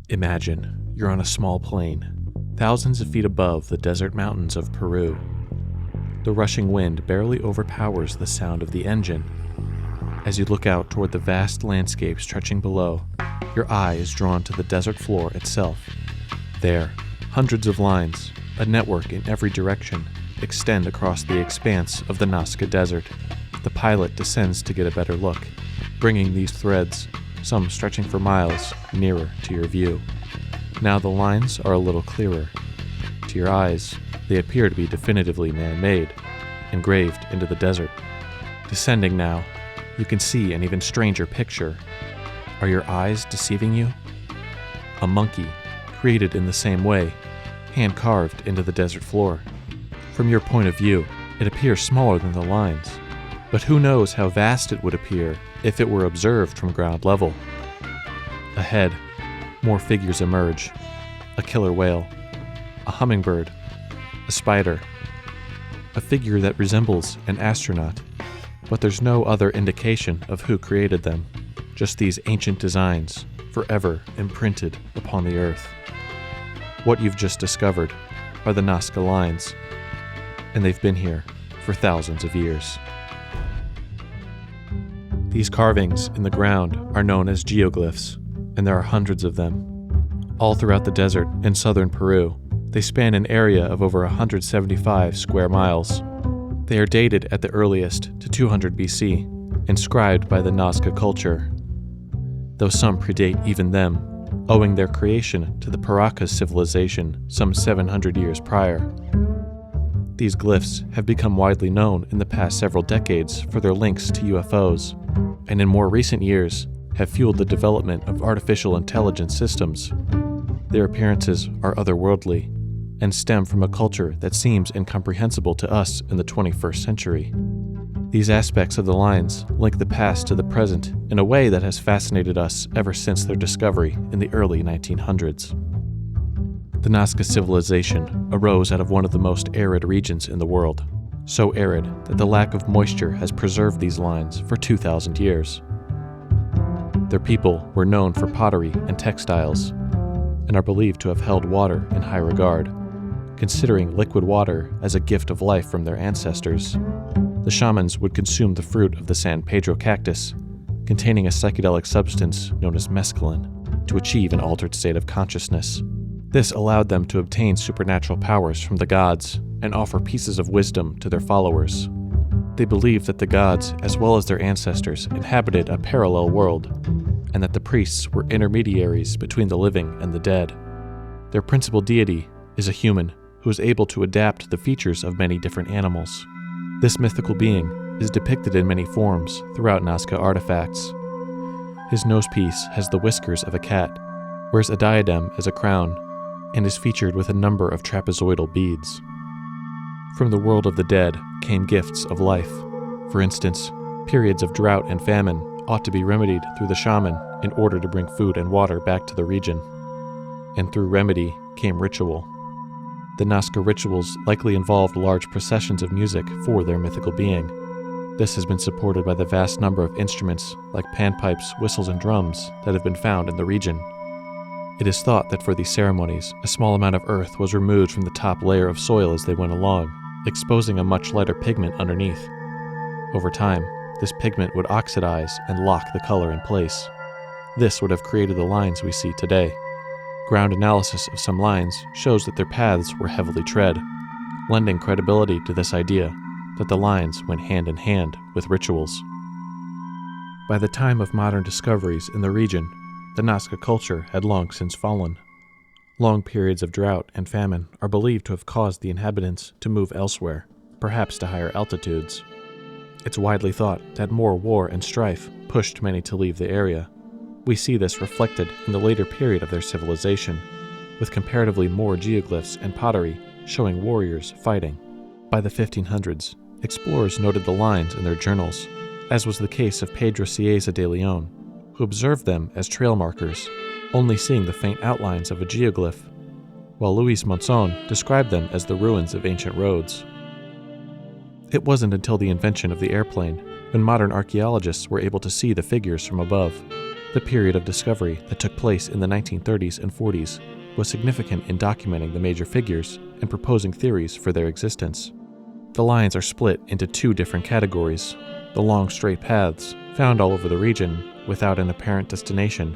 Imagine you're on a small plain, thousands of feet above the desert mountains of Peru. The rushing wind barely overpowers the sound of the engine. As you look out toward the vast landscape stretching below, your eye is drawn to the desert floor itself. There, hundreds of lines, a network in every direction, extend across the expanse of the Nazca Desert. The pilot descends to get a better look, bringing these threads, some stretching for miles, nearer to your view. Now the lines are a little clearer. To your eyes, they appear to be definitively man-made, engraved into the desert. Descending now, you can see an even stranger picture. Are your eyes deceiving you? A monkey, created in the same way, hand-carved into the desert floor. From your point of view, it appears smaller than the lines, but who knows how vast it would appear if it were observed from ground level. Ahead, more figures emerge. A killer whale, a hummingbird, a spider, a figure that resembles an astronaut, but there's no other indication of who created them, just these ancient designs, forever imprinted upon the earth. What you've just discovered are the Nazca lines, and they've been here for thousands of years. These carvings in the ground are known as geoglyphs, and there are hundreds of them. All throughout the desert in southern Peru, they span an area of over 175 square miles. They are dated at the earliest to 200 BC, inscribed by the Nazca culture, though some predate even them, owing their creation to the Paracas civilization some 700 years prior. These glyphs have become widely known in the past several decades for their links to UFOs, and in more recent years have fueled the development of artificial intelligence systems. Their appearances are otherworldly, and stem from a culture that seems incomprehensible to us in the 21st century. These aspects of the lines link the past to the present in a way that has fascinated us ever since their discovery in the early 1900s. The Nazca civilization arose out of one of the most arid regions in the world, so arid that the lack of moisture has preserved these lines for 2,000 years. Their people were known for pottery and textiles, and are believed to have held water in high regard, considering liquid water as a gift of life from their ancestors. The shamans would consume the fruit of the San Pedro cactus, containing a psychedelic substance known as mescaline, to achieve an altered state of consciousness. This allowed them to obtain supernatural powers from the gods and offer pieces of wisdom to their followers. They believed that the gods, as well as their ancestors, inhabited a parallel world, and that the priests were intermediaries between the living and the dead. Their principal deity is a human who is able to adapt the features of many different animals. This mythical being is depicted in many forms throughout Nazca artifacts. His nosepiece has the whiskers of a cat, wears a diadem as a crown, and is featured with a number of trapezoidal beads. From the world of the dead came gifts of life. For instance, periods of drought and famine ought to be remedied through the shaman in order to bring food and water back to the region. And through remedy came ritual. The Nazca rituals likely involved large processions of music for their mythical being. This has been supported by the vast number of instruments like panpipes, whistles, and drums that have been found in the region. It is thought that for these ceremonies, a small amount of earth was removed from the top layer of soil as they went along, exposing a much lighter pigment underneath. Over time, this pigment would oxidize and lock the color in place. This would have created the lines we see today. Ground analysis of some lines shows that their paths were heavily tread, lending credibility to this idea that the lines went hand in hand with rituals. By the time of modern discoveries in the region, the Nazca culture had long since fallen. Long periods of drought and famine are believed to have caused the inhabitants to move elsewhere, perhaps to higher altitudes. It's widely thought that more war and strife pushed many to leave the area. We see this reflected in the later period of their civilization, with comparatively more geoglyphs and pottery showing warriors fighting. By the 1500s, explorers noted the lines in their journals, as was the case of Pedro Cieza de Leon, who observed them as trail markers, only seeing the faint outlines of a geoglyph, while Luis Monzon described them as the ruins of ancient roads. It wasn't until the invention of the airplane when modern archaeologists were able to see the figures from above. The period of discovery that took place in the 1930s and 40s was significant in documenting the major figures and proposing theories for their existence. The lines are split into two different categories: the long straight paths, found all over the region without an apparent destination,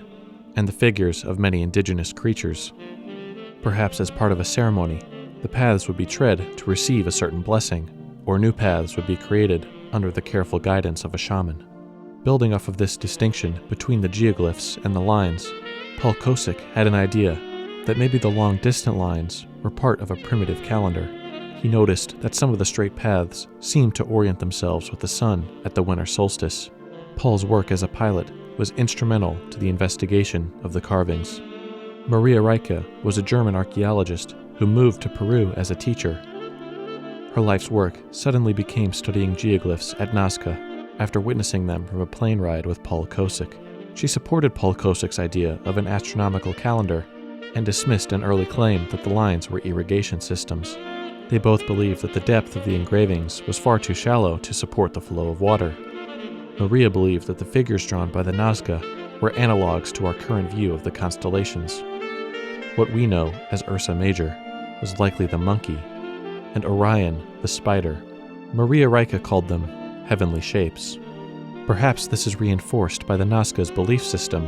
and the figures of many indigenous creatures. Perhaps as part of a ceremony, the paths would be tread to receive a certain blessing, or new paths would be created under the careful guidance of a shaman. Building off of this distinction between the geoglyphs and the lines, Paul Kosick had an idea that maybe the long distant lines were part of a primitive calendar. He noticed that some of the straight paths seemed to orient themselves with the sun at the winter solstice. Paul's work as a pilot was instrumental to the investigation of the carvings. Maria Reike was a German archaeologist who moved to Peru as a teacher. Her life's work suddenly became studying geoglyphs at Nazca after witnessing them from a plane ride with Paul Kosick. She supported Paul Kosick's idea of an astronomical calendar and dismissed an early claim that the lines were irrigation systems. They both believed that the depth of the engravings was far too shallow to support the flow of water. Maria believed that the figures drawn by the Nazca were analogues to our current view of the constellations. What we know as Ursa Major was likely the monkey, and Orion the spider. Maria Reike called them heavenly shapes. Perhaps this is reinforced by the Nazca's belief system,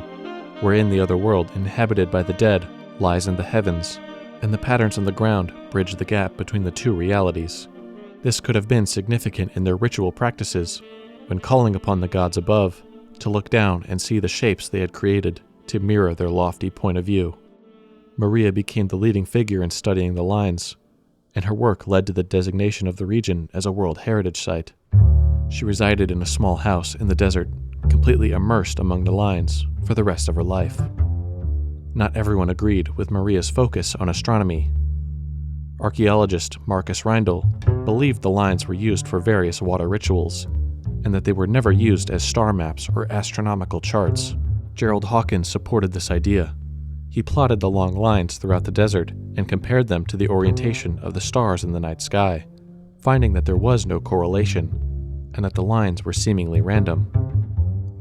wherein the other world inhabited by the dead lies in the heavens, and the patterns on the ground bridge the gap between the two realities. This could have been significant in their ritual practices, when calling upon the gods above to look down and see the shapes they had created to mirror their lofty point of view. Maria became the leading figure in studying the lines, and her work led to the designation of the region as a World Heritage Site. She resided in a small house in the desert, completely immersed among the lines for the rest of her life. Not everyone agreed with Maria's focus on astronomy. Archaeologist Marcus Reindl believed the lines were used for various water rituals, and that they were never used as star maps or astronomical charts. Gerald Hawkins supported this idea. He plotted the long lines throughout the desert and compared them to the orientation of the stars in the night sky, finding that there was no correlation, and that the lines were seemingly random.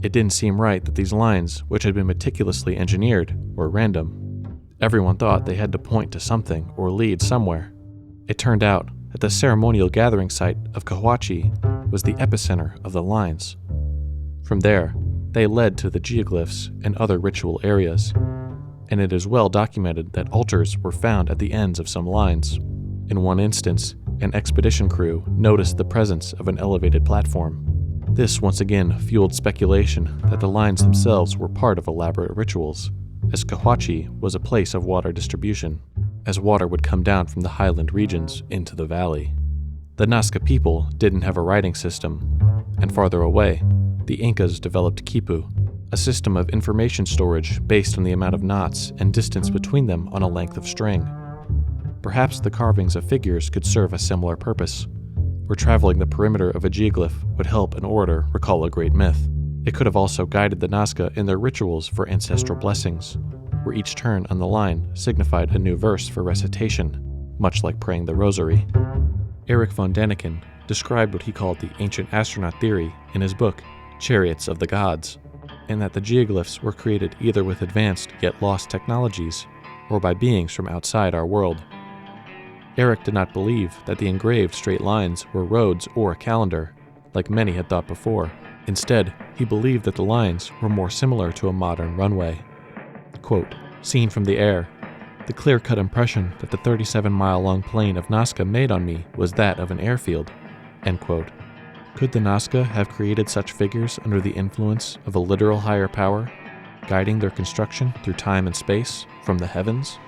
It didn't seem right that these lines, which had been meticulously engineered, were random. Everyone thought they had to point to something or lead somewhere. It turned out that the ceremonial gathering site of Cahuachi was the epicenter of the lines. From there, they led to the geoglyphs and other ritual areas, and it is well documented that altars were found at the ends of some lines. In one instance, an expedition crew noticed the presence of an elevated platform. This once again fueled speculation that the lines themselves were part of elaborate rituals, as Cahuachi was a place of water distribution, as water would come down from the highland regions into the valley. The Nazca people didn't have a writing system, and farther away, the Incas developed quipu, a system of information storage based on the amount of knots and distance between them on a length of string. Perhaps the carvings of figures could serve a similar purpose, where traveling the perimeter of a geoglyph would help an orator recall a great myth. It could have also guided the Nazca in their rituals for ancestral blessings, where each turn on the line signified a new verse for recitation, much like praying the rosary. Erich von Däniken described what he called the ancient astronaut theory in his book, Chariots of the Gods, and that the geoglyphs were created either with advanced yet lost technologies, or by beings from outside our world. Erich did not believe that the engraved straight lines were roads or a calendar, like many had thought before. Instead, he believed that the lines were more similar to a modern runway. Quote, "Seen from the air, the clear-cut impression that the 37-mile-long plain of Nazca made on me was that of an airfield." End quote. Could the Nazca have created such figures under the influence of a literal higher power, guiding their construction through time and space from the heavens?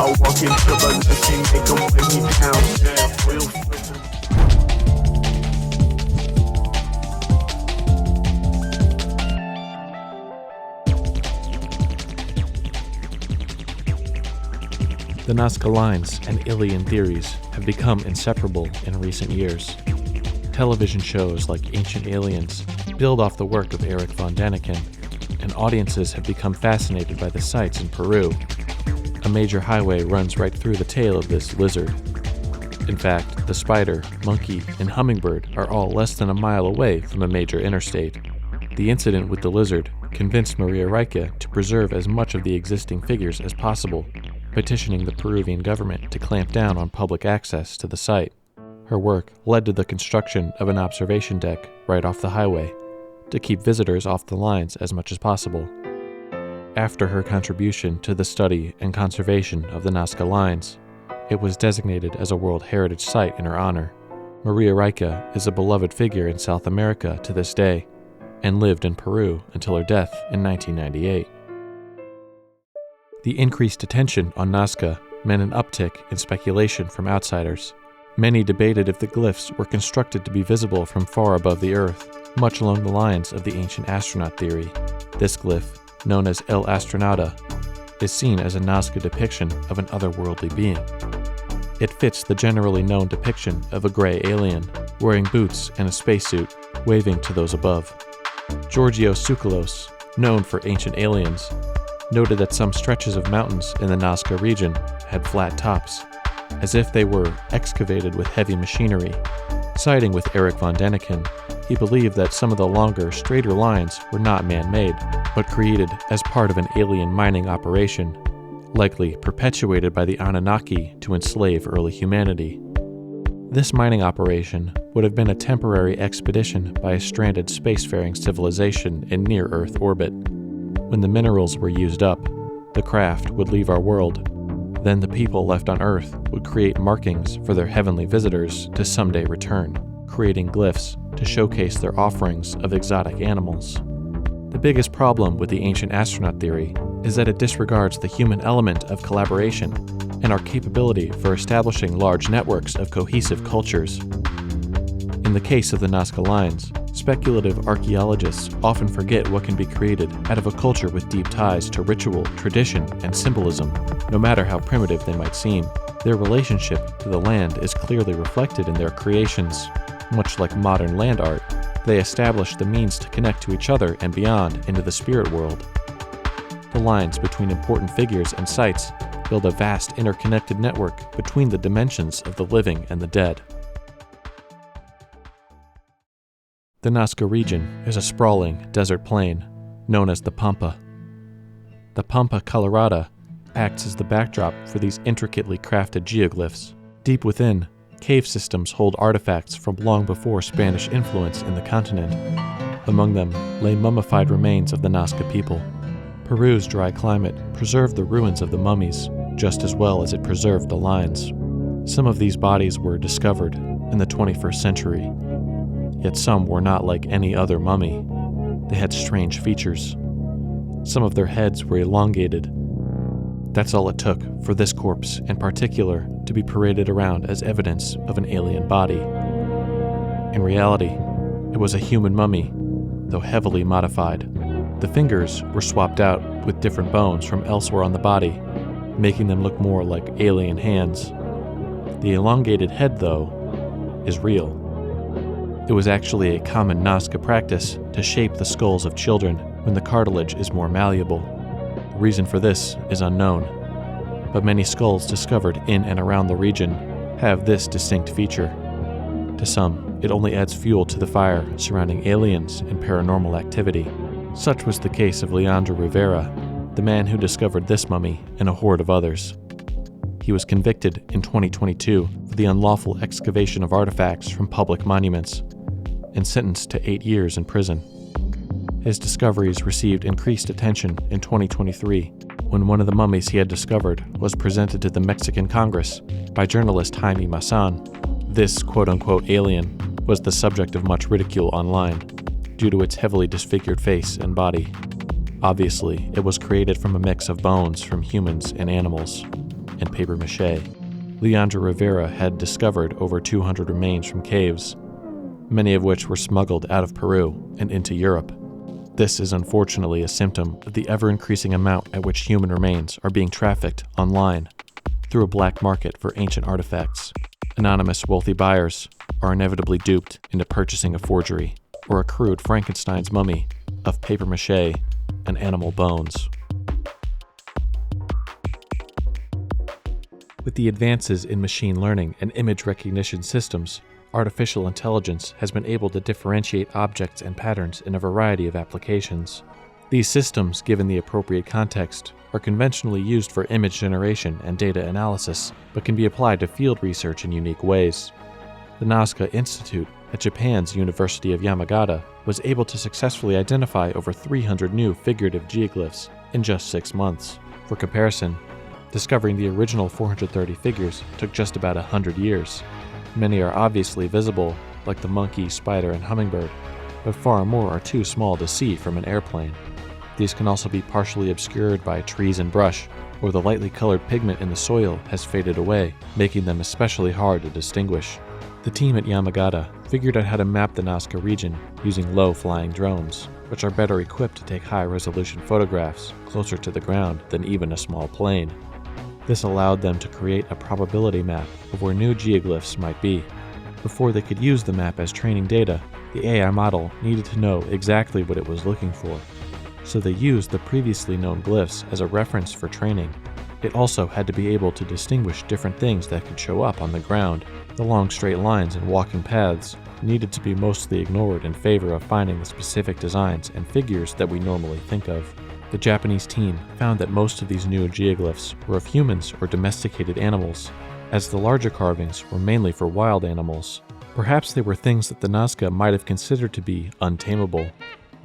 I walk into the listing, make them put me down. Oil filter. The Nazca lines and Ilian theories have become inseparable in recent years. Television shows like Ancient Aliens build off the work of Erich von Däniken, and audiences have become fascinated by the sights in Peru. A major highway runs right through the tail of this lizard. In fact, the spider, monkey, and hummingbird are all less than a mile away from a major interstate. The incident with the lizard convinced Maria Reike to preserve as much of the existing figures as possible, petitioning the Peruvian government to clamp down on public access to the site. Her work led to the construction of an observation deck right off the highway to keep visitors off the lines as much as possible. After her contribution to the study and conservation of the Nazca lines, it was designated as a World Heritage Site in her honor. Maria Reike is a beloved figure in South America to this day, and lived in Peru until her death in 1998. The increased attention on Nazca meant an uptick in speculation from outsiders. Many debated if the glyphs were constructed to be visible from far above the Earth, much along the lines of the ancient astronaut theory. This glyph, known as El Astronauta, is seen as a Nazca depiction of an otherworldly being. It fits the generally known depiction of a gray alien, wearing boots and a spacesuit, waving to those above. Giorgio Tsoukalos, known for Ancient Aliens, noted that some stretches of mountains in the Nazca region had flat tops, as if they were excavated with heavy machinery. Siding with Erich von Däniken, he believed that some of the longer, straighter lines were not man-made, but created as part of an alien mining operation, likely perpetuated by the Anunnaki to enslave early humanity. This mining operation would have been a temporary expedition by a stranded spacefaring civilization in near-Earth orbit. When the minerals were used up, the craft would leave our world. Then the people left on Earth would create markings for their heavenly visitors to someday return, creating glyphs to showcase their offerings of exotic animals. The biggest problem with the ancient astronaut theory is that it disregards the human element of collaboration and our capability for establishing large networks of cohesive cultures. In the case of the Nazca lines, speculative archaeologists often forget what can be created out of a culture with deep ties to ritual, tradition, and symbolism, no matter how primitive they might seem. Their relationship to the land is clearly reflected in their creations. Much like modern land art, they establish the means to connect to each other and beyond into the spirit world. The lines between important figures and sites build a vast interconnected network between the dimensions of the living and the dead. The Nazca region is a sprawling desert plain known as the Pampa. The Pampa Colorada acts as the backdrop for these intricately crafted geoglyphs. Deep within, cave systems hold artifacts from long before Spanish influence in the continent. Among them lay mummified remains of the Nazca people. Peru's dry climate preserved the ruins of the mummies just as well as it preserved the lines. Some of these bodies were discovered in the 21st century, yet some were not like any other mummy. They had strange features. Some of their heads were elongated. That's all it took for this corpse in particular to be paraded around as evidence of an alien body. In reality, it was a human mummy, though heavily modified. The fingers were swapped out with different bones from elsewhere on the body, making them look more like alien hands. The elongated head, though, is real. It was actually a common Nazca practice to shape the skulls of children when the cartilage is more malleable. The reason for this is unknown, but many skulls discovered in and around the region have this distinct feature. To some, it only adds fuel to the fire surrounding aliens and paranormal activity. Such was the case of Leandro Rivera, the man who discovered this mummy and a horde of others. He was convicted in 2022 for the unlawful excavation of artifacts from public monuments and sentenced to 8 years in prison. His discoveries received increased attention in 2023 when one of the mummies he had discovered was presented to the Mexican Congress by journalist Jaime Maussan. This quote-unquote alien was the subject of much ridicule online due to its heavily disfigured face and body. Obviously, it was created from a mix of bones from humans and animals, and papier-mâché. Leandro Rivera had discovered over 200 remains from caves, many of which were smuggled out of Peru and into Europe. This is unfortunately a symptom of the ever-increasing amount at which human remains are being trafficked online through a black market for ancient artifacts. Anonymous wealthy buyers are inevitably duped into purchasing a forgery, or a crude Frankenstein's mummy of papier-mâché and animal bones. With the advances in machine learning and image recognition systems, artificial intelligence has been able to differentiate objects and patterns in a variety of applications. These systems, given the appropriate context, are conventionally used for image generation and data analysis, but can be applied to field research in unique ways. The Nazca Institute at Japan's University of Yamagata was able to successfully identify over 300 new figurative geoglyphs in just 6 months. For comparison, discovering the original 430 figures took just about 100 years. Many are obviously visible, like the monkey, spider, and hummingbird, but far more are too small to see from an airplane. These can also be partially obscured by trees and brush, or the lightly colored pigment in the soil has faded away, making them especially hard to distinguish. The team at Yamagata figured out how to map the Nazca region using low-flying drones, which are better equipped to take high-resolution photographs closer to the ground than even a small plane. This allowed them to create a probability map of where new geoglyphs might be. Before they could use the map as training data, the AI model needed to know exactly what it was looking for. So they used the previously known glyphs as a reference for training. It also had to be able to distinguish different things that could show up on the ground. The long straight lines and walking paths needed to be mostly ignored in favor of finding the specific designs and figures that we normally think of. The Japanese team found that most of these new geoglyphs were of humans or domesticated animals, as the larger carvings were mainly for wild animals. Perhaps they were things that the Nazca might have considered to be untamable,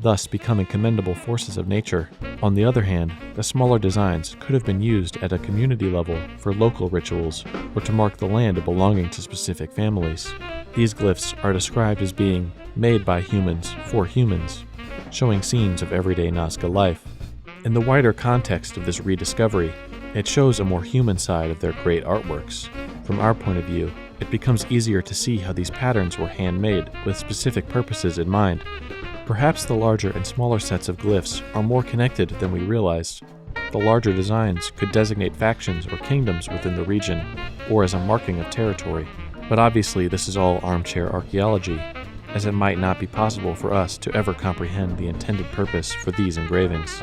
thus becoming commendable forces of nature. On the other hand, the smaller designs could have been used at a community level for local rituals or to mark the land belonging to specific families. These glyphs are described as being made by humans for humans, showing scenes of everyday Nazca life. In the wider context of this rediscovery, it shows a more human side of their great artworks. From our point of view, it becomes easier to see how these patterns were handmade with specific purposes in mind. Perhaps the larger and smaller sets of glyphs are more connected than we realized. The larger designs could designate factions or kingdoms within the region, or as a marking of territory. But obviously this is all armchair archaeology, as it might not be possible for us to ever comprehend the intended purpose for these engravings.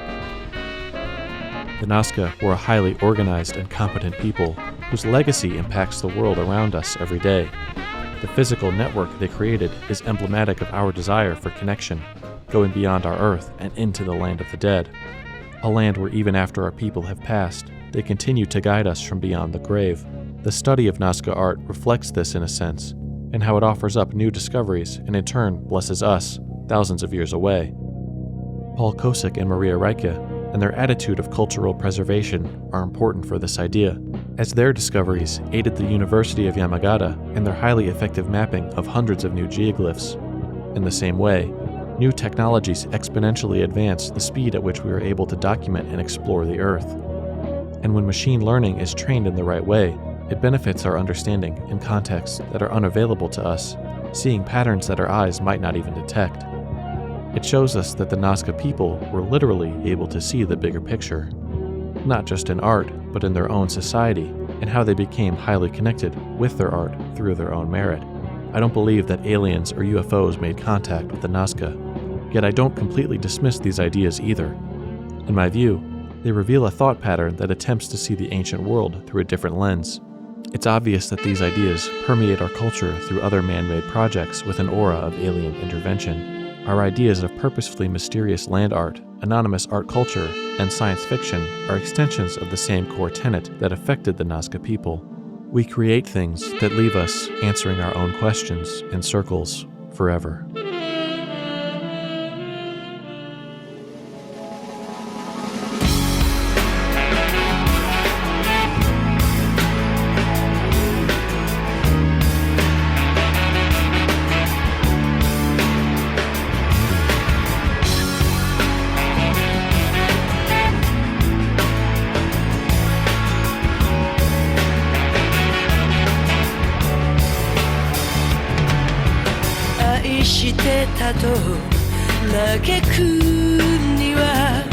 The Nazca were a highly organized and competent people whose legacy impacts the world around us every day. The physical network they created is emblematic of our desire for connection, going beyond our Earth and into the land of the dead, a land where even after our people have passed, they continue to guide us from beyond the grave. The study of Nazca art reflects this in a sense, and how it offers up new discoveries and in turn blesses us, thousands of years away. Paul Kosick and Maria Rijke and their attitude of cultural preservation are important for this idea, as their discoveries aided the University of Yamagata in their highly effective mapping of hundreds of new geoglyphs. In the same way, new technologies exponentially advance the speed at which we are able to document and explore the Earth. And when machine learning is trained in the right way, it benefits our understanding in contexts that are unavailable to us, seeing patterns that our eyes might not even detect. It shows us that the Nazca people were literally able to see the bigger picture, not just in art, but in their own society, and how they became highly connected with their art through their own merit. I don't believe that aliens or UFOs made contact with the Nazca, yet I don't completely dismiss these ideas either. In my view, they reveal a thought pattern that attempts to see the ancient world through a different lens. It's obvious that these ideas permeate our culture through other man-made projects with an aura of alien intervention. Our ideas of purposefully mysterious land art, anonymous art culture, and science fiction are extensions of the same core tenet that affected the Nazca people. We create things that leave us answering our own questions in circles forever.愛してたと嘆くには